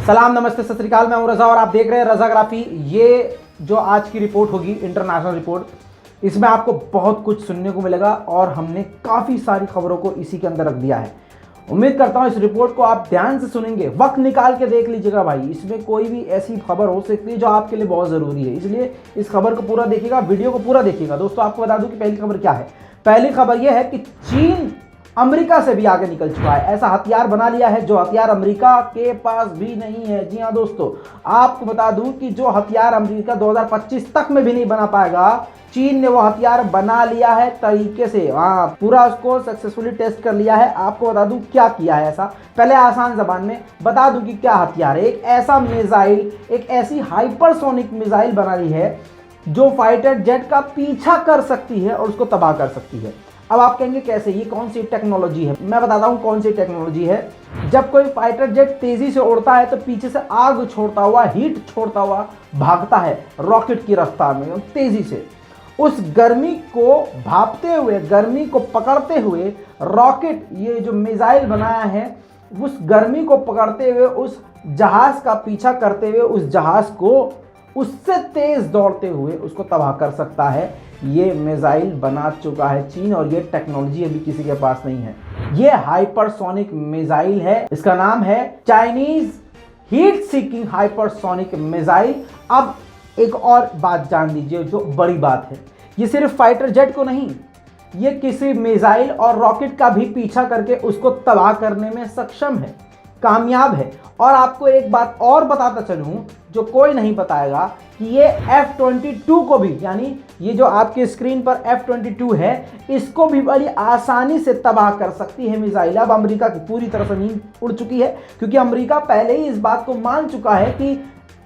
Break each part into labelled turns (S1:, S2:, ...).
S1: सलाम, नमस्ते, सत श्री अकाल। मैं हूं रजा और आप देख रहे हैं रजाग्राफी। ये जो आज की रिपोर्ट होगी, इंटरनेशनल रिपोर्ट, इसमें आपको बहुत कुछ सुनने को मिलेगा और हमने काफ़ी सारी खबरों को इसी के अंदर रख दिया है। उम्मीद करता हूं इस रिपोर्ट को आप ध्यान से सुनेंगे, वक्त निकाल के देख लीजिएगा भाई। इसमें कोई भी ऐसी खबर हो सकती है जो आपके लिए बहुत ज़रूरी है, इसलिए इस खबर को पूरा देखिएगा, वीडियो को पूरा देखिएगा। दोस्तों, आपको बता दूं कि पहली खबर क्या है। पहली खबर यह है कि चीन अमेरिका से भी आगे निकल चुका है। ऐसा हथियार बना लिया है जो हथियार अमेरिका के पास भी नहीं है। जी हाँ दोस्तों, आपको बता दूं कि जो हथियार अमेरिका 2025 तक में भी नहीं बना पाएगा, चीन ने वो हथियार बना लिया है तरीके से। हाँ, पूरा उसको सक्सेसफुली टेस्ट कर लिया है। आपको बता दूं क्या किया है ऐसा। पहले आसान जबान में बता दूं कि क्या हथियार है। एक ऐसा मिसाइल, एक ऐसी हाइपरसोनिक मिसाइल बना ली है जो फाइटर जेट का पीछा कर सकती है और उसको तबाह कर सकती है। अब आप कहेंगे कैसे, ये कौन सी टेक्नोलॉजी है? मैं बताता हूँ कौन सी टेक्नोलॉजी है। जब कोई फाइटर जेट तेजी से उड़ता है तो पीछे से आग छोड़ता हुआ, हीट छोड़ता हुआ भागता है रॉकेट की रफ्तार में तेजी से। उस गर्मी को भापते हुए, गर्मी को पकड़ते हुए रॉकेट, ये जो मिसाइल बनाया है, उस गर्मी को पकड़ते हुए उस जहाज का पीछा करते हुए उस जहाज को उससे तेज दौड़ते हुए उसको तबाह कर सकता है। ये मिसाइल बना चुका है चीन और ये टेक्नोलॉजी अभी किसी के पास नहीं है। ये हाइपरसोनिक मिसाइल है, इसका नाम है Chinese heat seeking hypersonic missile. अब एक और बात जान लीजिए जो बड़ी बात है, ये सिर्फ फाइटर जेट को नहीं, ये किसी मिसाइल और रॉकेट का भी पीछा करके उसको तबाह करने में सक्षम है, कामयाब है। और आपको एक बात और बताता चलूं जो कोई नहीं बताएगा कि ये F-22 को भी, यानी ये जो आपके स्क्रीन पर F-22 है, इसको भी बड़ी आसानी से तबाह कर सकती है मिसाइल। अब अमेरिका की पूरी तरह से नींद उड़ चुकी है, क्योंकि अमेरिका पहले ही इस बात को मान चुका है कि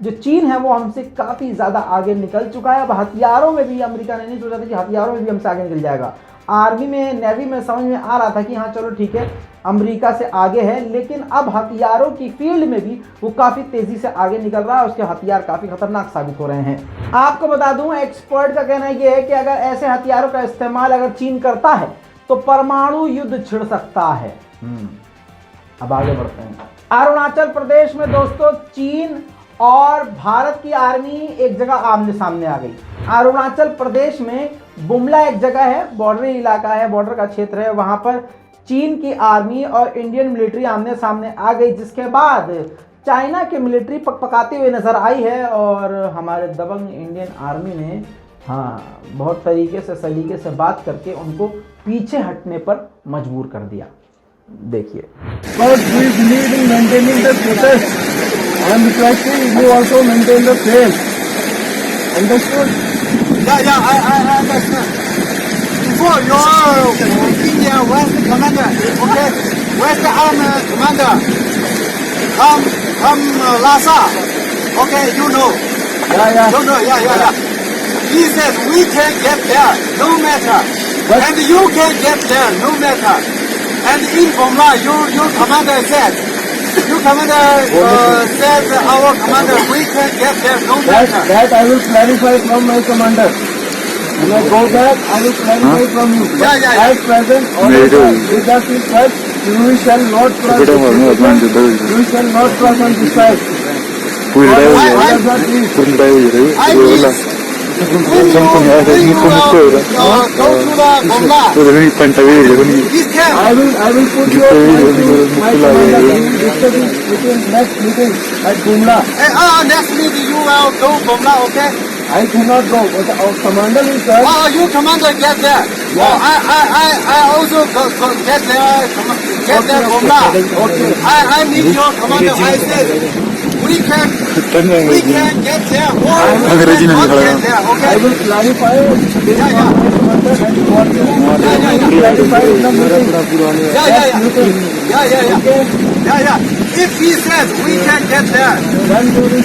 S1: जो चीन है वो हमसे काफ़ी ज़्यादा आगे निकल चुका है। अब हथियारों में भी अमेरिका ने नहीं सोचा था कि हथियारों में भी हमसे आगे निकल जाएगा। आर्मी में, नेवी में समझ में आ रहा था कि हाँ चलो ठीक है, अमेरिका से आगे है, लेकिन अब हथियारों की फील्ड में भी वो काफ़ी तेज़ी से आगे निकल रहा है। उसके हथियार काफ़ी खतरनाक साबित हो रहे हैं। आपको बता दूं, एक्सपर्ट का कहना ये है कि अगर ऐसे हथियारों का इस्तेमाल अगर चीन करता है तो परमाणु युद्ध छिड़ सकता है। अब आगे बढ़ते हैं। अरुणाचल प्रदेश में दोस्तों चीन और भारत की आर्मी एक जगह आमने सामने आ गई। अरुणाचल प्रदेश में बुमला एक जगह है, बॉर्डरी इलाका है, बॉर्डर का क्षेत्र है, वहां पर चीन की आर्मी और इंडियन मिलिट्री आमने सामने आ गई, जिसके बाद चाइना की मिलिट्री पकपकाती हुई नजर आई है और हमारे दबंग इंडियन आर्मी ने बहुत तरीके से, सलीके से बात करके उनको पीछे हटने पर मजबूर कर दिया। देखिए,
S2: I am requesting you also maintain the same. Understood?
S3: Yeah, I understand. Before your India West Commander, okay, West Army Commander, come Lhasa, okay, you know.
S2: Yeah.
S3: You know, yeah. He said we can get there, no matter, and you can get there, no matter. And in Bumla, your commander said. You commander said our commander we can get there no matter.
S2: That I will clarify from my commander. When I go back, I will clarify from you.
S3: Yeah.
S2: At present, with us is first, you shall not cross this region. You shall not cross on this side. I will put your point to my commander. We will discuss it within next meeting at Bumla.
S3: Next meeting you will go Bumla, okay?
S2: I cannot go, but our commander will come.
S3: You commander get there.
S2: Yeah.
S3: I also go get there Bumla.
S2: Okay.
S3: I need your commander. I said we can get there.
S2: अंग्रेजी नहीं निकल रहा।
S3: Okay.
S2: I will clarify this for my commander and what you clarify in the meeting.
S3: Yeah. If he says we can get there,
S2: Then you will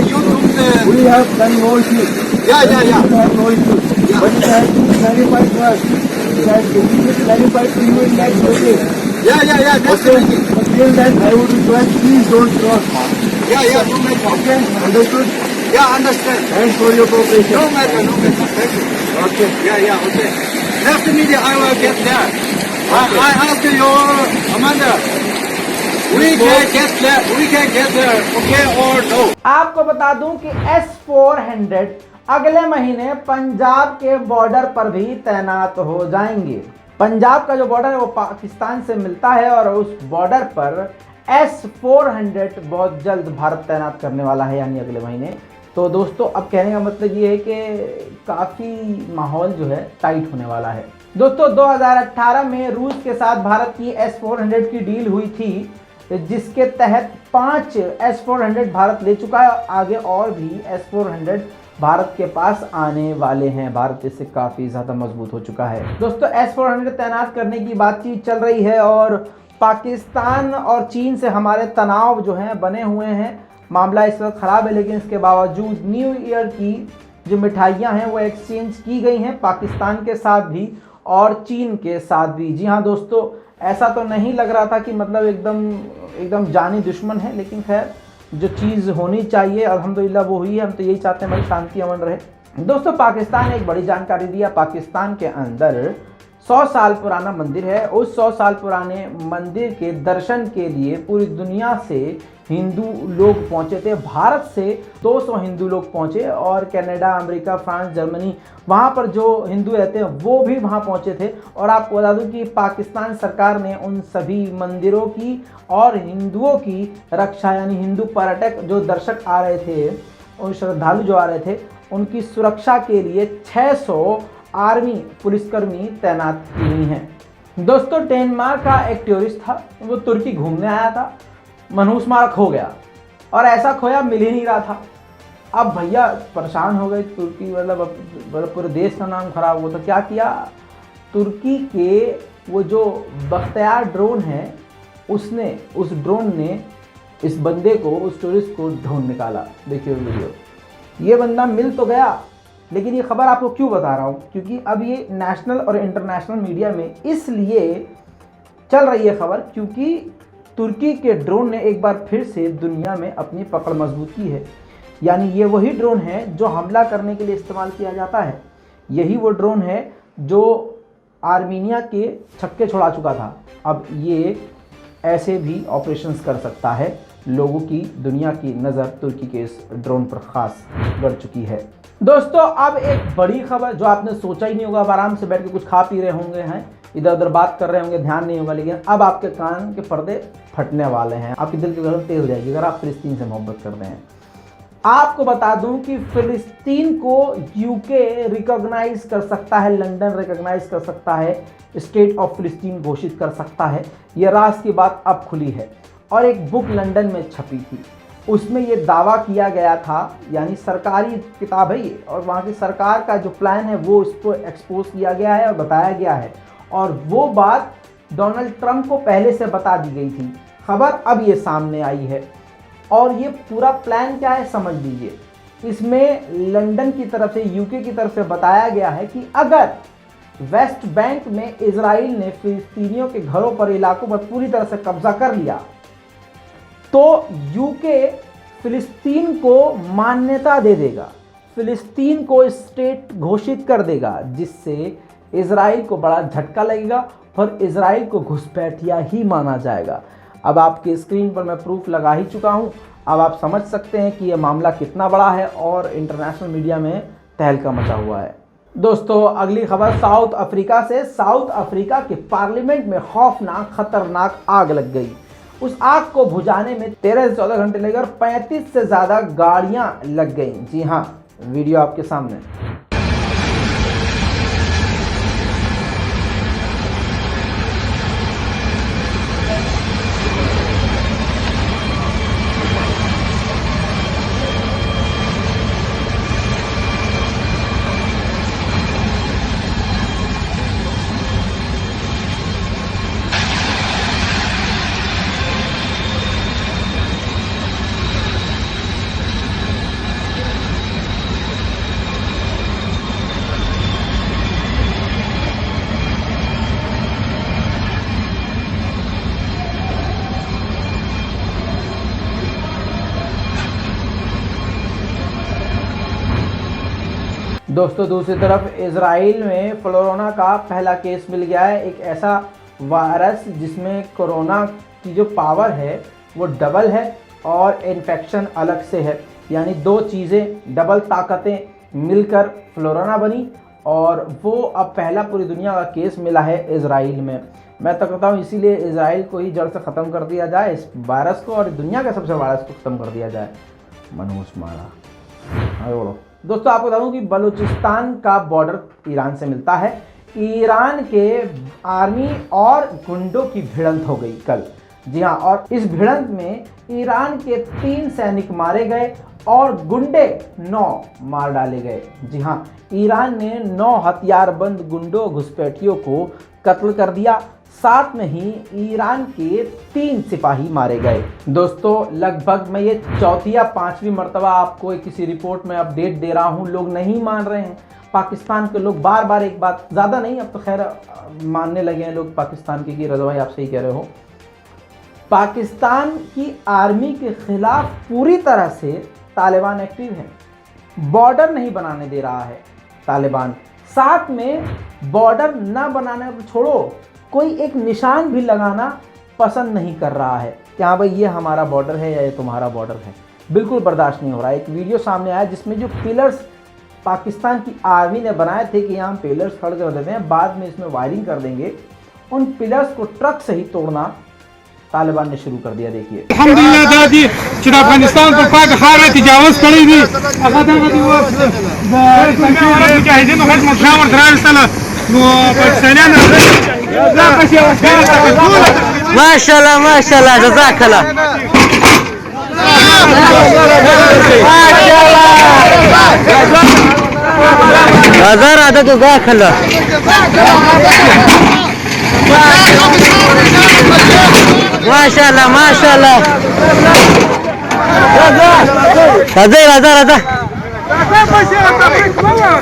S3: you took the.
S2: we have done no issue.
S3: Yeah.
S2: We have no issue. But it has to be clarified first. It has to be clarified to you in next meeting.
S3: Yeah. Next
S2: Okay.
S3: meeting.
S2: But till then, I would request please don't cross.
S3: Yeah. No matter.
S2: Okay. Understood?
S3: Yeah, understand.
S2: Thanks for your cooperation.
S3: No matter. Thank you.
S2: Okay.
S3: Yeah, okay. Next meeting I will get there. I ask your commander. We can get there. We can get there, okay or no?
S1: आपको बता दूं कि S-400 अगले महीने पंजाब के border पर भी तैनात हो जाएंगे। पंजाब का जो बॉर्डर है वो पाकिस्तान से मिलता है और उस बॉर्डर पर S-400 बहुत जल्द भारत तैनात करने वाला है, यानी अगले महीने। तो दोस्तों अब कहने का मतलब ये है कि काफ़ी माहौल जो है टाइट होने वाला है। दोस्तों 2018 में रूस के साथ भारत की S-400 की डील हुई थी, जिसके तहत 5 S-400 भारत ले चुका है। आगे और भी S-400 भारत के पास आने वाले हैं। भारत इससे काफ़ी ज़्यादा मजबूत हो चुका है। दोस्तों S-400 तैनात करने की बातचीत चल रही है और पाकिस्तान और चीन से हमारे तनाव जो हैं बने हुए हैं। मामला इस वक्त ख़राब है, लेकिन इसके बावजूद न्यू ईयर की जो मिठाइयाँ हैं वो एक्सचेंज की गई हैं पाकिस्तान के साथ भी और चीन के साथ भी। जी हाँ दोस्तों, ऐसा तो नहीं लग रहा था कि मतलब एकदम जानी दुश्मन है, लेकिन खैर जो चीज़ होनी चाहिए अल्हम्दुलिल्लाह वो हुई है। हम तो यही चाहते हैं भाई शांति अमन रहे। दोस्तों पाकिस्तान ने एक बड़ी जानकारी दिया। पाकिस्तान के अंदर 100 साल पुराना मंदिर है। उस 100 साल पुराने मंदिर के दर्शन के लिए पूरी दुनिया से हिंदू लोग पहुंचे थे। भारत से 200 हिंदू लोग पहुंचे और कनाडा, अमेरिका, फ्रांस, जर्मनी, वहां पर जो हिंदू रहते हैं वो भी वहां पहुंचे थे। और आपको बता दूं कि पाकिस्तान सरकार ने उन सभी मंदिरों की और हिंदुओं की रक्षा, यानी हिंदू पर्यटक जो दर्शक आ रहे थे और श्रद्धालु जो आ रहे थे उनकी सुरक्षा के लिए 600 आर्मी पुलिसकर्मी तैनात की हुई हैं। दोस्तों डेनमार्क का एक टूरिस्ट था, वो तुर्की घूमने आया था, मनहूस मारा खो गया और ऐसा खोया मिल ही नहीं रहा था। अब भैया परेशान हो गए तुर्की, मतलब पूरे देश का नाम खराब हुआ। तो क्या किया, तुर्की के वो जो बख्तियार ड्रोन है उसने उस ड्रोन ने इस बंदे को, उस टूरिस्ट को ढूंढ निकाला। देखिए वीडियो, ये बंदा मिल तो गया, लेकिन ये खबर आपको क्यों बता रहा हूँ, क्योंकि अब ये नेशनल और इंटरनेशनल मीडिया में इसलिए चल रही है खबर क्योंकि तुर्की के ड्रोन ने एक बार फिर से दुनिया में अपनी पकड़ मजबूत की है। यानी ये वही ड्रोन है जो हमला करने के लिए इस्तेमाल किया जाता है। यही वो ड्रोन है जो आर्मीनिया के छक्के छुड़ा चुका था। अब ये ऐसे भी ऑपरेशंस कर सकता है। लोगों की, दुनिया की नज़र तुर्की के इस ड्रोन पर खास गड़ चुकी है। दोस्तों अब एक बड़ी खबर जो आपने सोचा ही नहीं होगा। आप आराम से बैठ के कुछ खा पी रहे होंगे, हैं इधर उधर बात कर रहे होंगे, ध्यान नहीं होगा, लेकिन अब आपके कान के पर्दे फटने वाले हैं। आपके दिल की धड़कन तेज हो जाएगी अगर आप फिलिस्तीन से मोहब्बत करते हैं। आपको बता दूं कि फिलिस्तीन को यूके रिकॉग्नाइज कर सकता है, लंदन रिकॉग्नाइज कर सकता है, स्टेट ऑफ फिलिस्तीन घोषित कर सकता है। यह राज की बात अब खुली है और एक बुक लंदन में छपी थी, उसमें ये दावा किया गया था, यानी सरकारी किताब है ये, और वहाँ की सरकार का जो प्लान है वो इसको एक्सपोज किया गया है और बताया गया है। और वो बात डोनाल्ड ट्रंप को पहले से बता दी गई थी। खबर अब ये सामने आई है और ये पूरा प्लान क्या है समझ लीजिए। इसमें लंदन की तरफ से, यूके की तरफ से बताया गया है कि अगर वेस्ट बैंक में इजराइल ने फिलिस्तीनियों के घरों पर, इलाकों पर पूरी तरह से कब्जा कर लिया तो यूके फिलिस्तीन को मान्यता दे देगा, फिलिस्तीन को स्टेट घोषित कर देगा, जिससे इजराइल को बड़ा झटका लगेगा और इजराइल को घुसपैठिया ही माना जाएगा। अब आपकी स्क्रीन पर मैं प्रूफ लगा ही चुका हूं। अब आप समझ सकते हैं कि यह मामला कितना बड़ा है और इंटरनेशनल मीडिया में तहलका मचा हुआ है। दोस्तों अगली खबर साउथ अफ्रीका से। साउथ अफ्रीका के पार्लियामेंट में खौफनाक खतरनाक आग लग गई। उस आग को बुझाने में 13 से 14 घंटे लगे और 35 से ज़्यादा गाड़ियां लग गईं। जी हाँ, वीडियो आपके सामने। दोस्तों दूसरी तरफ इजराइल में कोरोना का पहला केस मिल गया है। एक ऐसा वायरस जिसमें कोरोना की जो पावर है वो डबल है और इन्फेक्शन अलग से है, यानी दो चीज़ें डबल ताकतें मिलकर फ्लोरोना बनी और वो अब पहला पूरी दुनिया का केस मिला है इजराइल में। मैं तो कहता हूँ इसीलिए इजराइल को ही जड़ से ख़त्म कर दिया जाए इस वायरस को, और दुनिया के सबसे वायरस को ख़त्म कर दिया जाए। मनहूस मारा। बोलो दोस्तों, आपको बता दूँ कि बलूचिस्तान का बॉर्डर ईरान से मिलता है। ईरान के आर्मी और गुंडों की भिड़ंत हो गई कल। जी हाँ, और इस भिड़ंत में ईरान के 3 सैनिक मारे गए और गुंडे 9 मार डाले गए। जी हाँ, ईरान ने 9 हथियारबंद गुंडों घुसपैठियों को कत्ल कर दिया। साथ में ही ईरान के 3 सिपाही मारे गए। दोस्तों, लगभग मैं ये चौथी या 5वीं मर्तबा आपको किसी रिपोर्ट में अपडेट दे रहा हूँ, लोग नहीं मान रहे हैं। पाकिस्तान के लोग बार बार एक बात, ज़्यादा नहीं, अब तो खैर मानने लगे हैं लोग पाकिस्तान की कि रज़ा भाई आप सही कह रहे हो। पाकिस्तान की आर्मी के खिलाफ पूरी तरह से तालिबान एक्टिव है। बॉर्डर नहीं बनाने दे रहा है तालिबान, साथ में बॉर्डर ना बनाने तो छोड़ो, कोई एक निशान भी लगाना पसंद नहीं कर रहा है कि हाँ भाई ये हमारा बॉर्डर है या ये तुम्हारा बॉर्डर है। बिल्कुल बर्दाश्त नहीं हो रहा है। एक वीडियो सामने आया जिसमें जो पिलर्स पाकिस्तान की आर्मी ने बनाए थे कि यहाँ पिलर्स खड़े कर देते हैं, बाद में इसमें वायरिंग कर देंगे, उन पिलर्स को ट्रक से ही तोड़ना तालिबान ने शुरू कर दिया। देखिए,
S4: अल्हम्दुलिल्लाह दादी चिर अफगानिस्तान पर पाक हार तजावुज करी थी अगदगदी वो मुजाहिदीन को खत्म खामर दरार सला वो पाकिस्तानियान
S5: माशाल्लाह माशाल्लाह जज़ाकल्लाह हजार आदा तो जज़ाकल्लाह माशाल्लाह माशाल्लाह राजा राजा राजा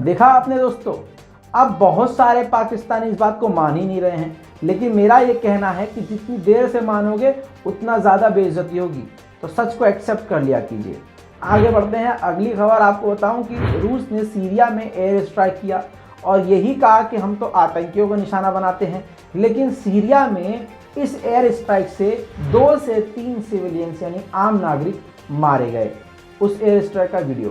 S1: देखा आपने दोस्तों, अब बहुत सारे पाकिस्तानी इस बात को मान ही नहीं रहे हैं, लेकिन मेरा ये कहना है कि जितनी देर से मानोगे उतना ज़्यादा बेइज्जती होगी, तो सच को एक्सेप्ट कर लिया कीजिए। आगे बढ़ते हैं। अगली खबर आपको बताऊं कि रूस ने सीरिया में एयर स्ट्राइक किया और यही कहा कि हम तो आतंकियों को निशाना बनाते हैं, लेकिन सीरिया में इस एयर स्ट्राइक से 2 से 3 सिविलियंस यानी आम नागरिक मारे गए। उस एयर स्ट्राइक का वीडियो।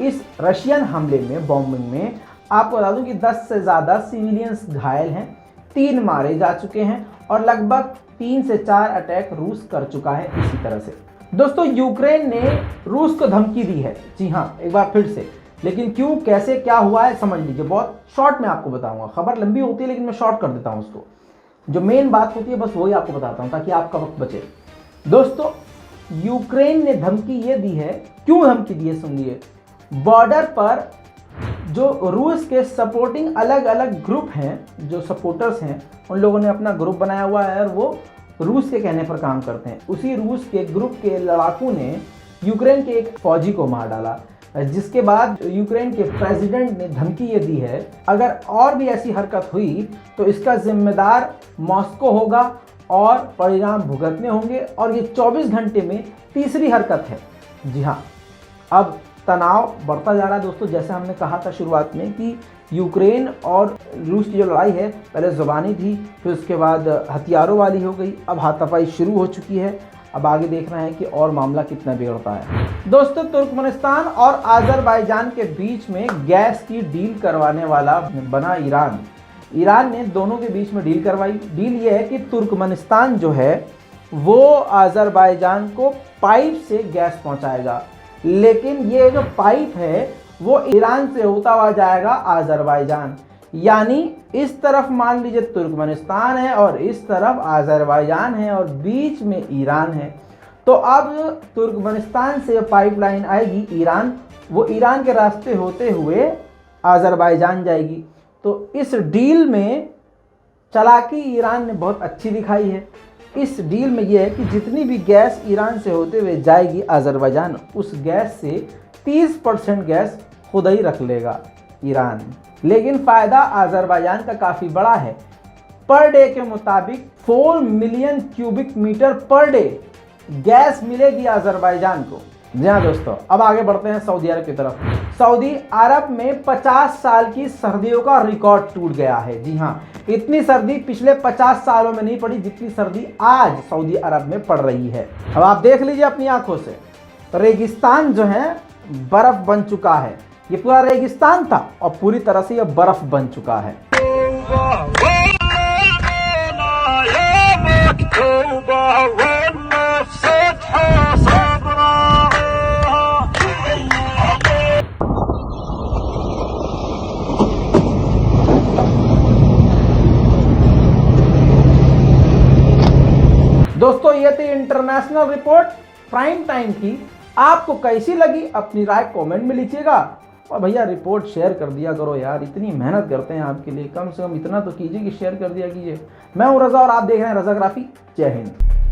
S1: इस रशियन हमले में, बॉम्बिंग में, आपको बता दूं कि 10 से ज़्यादा सिविलियंस घायल हैं, 3 मारे जा चुके हैं और लगभग 3 से 4 अटैक रूस कर चुका है इसी तरह से। दोस्तों, यूक्रेन ने रूस को धमकी दी है। जी हाँ, एक बार फिर से, लेकिन क्यों, कैसे, क्या हुआ है समझ लीजिए। बहुत शॉर्ट में आपको बताऊंगा। खबर लंबी होती है लेकिन मैं शॉर्ट कर देता हूँ उसको। जो मेन बात होती है बस वही आपको बताता हूँ ताकि आपका वक्त बचे। दोस्तों, यूक्रेन ने धमकी ये दी है, क्यों धमकी दी है सुनिए। बॉर्डर पर जो रूस के सपोर्टिंग अलग अलग ग्रुप हैं, जो सपोर्टर्स हैं, उन लोगों ने अपना ग्रुप बनाया हुआ है और वो रूस के कहने पर काम करते हैं। उसी रूस के ग्रुप के लड़ाकू ने यूक्रेन के एक फौजी को मार डाला, जिसके बाद यूक्रेन के प्रेसिडेंट ने धमकी ये दी है अगर और भी ऐसी हरकत हुई तो इसका जिम्मेदार मॉस्को होगा और परिणाम भुगतने होंगे। और ये 24 घंटे में तीसरी हरकत है। जी हाँ, अब तनाव बढ़ता जा रहा है दोस्तों। जैसे हमने कहा था शुरुआत में कि यूक्रेन और रूस की जो लड़ाई है पहले ज़ुबानी थी, फिर उसके बाद हथियारों वाली हो गई, अब हाथापाई शुरू हो चुकी है। अब आगे देखना है कि और मामला कितना बिगड़ता है। दोस्तों, तुर्कमेनिस्तान और आज़रबाईजान के बीच में गैस की डील करवाने वाला बना ईरान। ईरान ने दोनों के बीच में डील करवाई। डील ये है कि तुर्कमेनिस्तान जो है वो आज़रबाईजान को पाइप से गैस पहुंचाएगा, लेकिन ये जो पाइप है वो ईरान से होता हुआ जाएगा आज़रबाईजान। यानी इस तरफ मान लीजिए तुर्कमेनिस्तान है और इस तरफ आज़रबाईजान है और बीच में ईरान है। तो अब तुर्कमेनिस्तान से पाइपलाइन आएगी ईरान, वो ईरान के रास्ते होते हुए आज़रबाईजान जाएगी। तो इस डील में चालाकी ईरान ने बहुत अच्छी दिखाई है। इस डील में यह है कि जितनी भी गैस ईरान से होते हुए जाएगी आज़रबाईजान, उस गैस से 30% गैस खुद ही रख लेगा ईरान। लेकिन फ़ायदा अज़रबैजान का काफ़ी बड़ा है। पर डे के मुताबिक 4 million cubic meter per day gas मिलेगी अज़रबैजान को। जी हाँ दोस्तों, अब आगे बढ़ते हैं सऊदी अरब की तरफ। सऊदी अरब में 50 साल की सर्दियों का रिकॉर्ड टूट गया है। जी हाँ, इतनी सर्दी पिछले 50 सालों में नहीं पड़ी जितनी सर्दी आज सऊदी अरब में पड़ रही है। अब आप देख लीजिए अपनी आंखों से, रेगिस्तान जो है बर्फ बन चुका है। ये पूरा रेगिस्तान था और पूरी तरह से यह बर्फ बन चुका है। दोस्तों ये थी इंटरनेशनल रिपोर्ट प्राइम टाइम की। आपको कैसी लगी अपनी राय कमेंट में लिखिएगा। और भैया रिपोर्ट शेयर कर दिया करो यार, इतनी मेहनत करते हैं आपके लिए, कम से कम इतना तो कीजिए कि शेयर कर दिया कीजिए। मैं हूं रजा और आप देख रहे हैं रजाग्राफी। जय हिंद।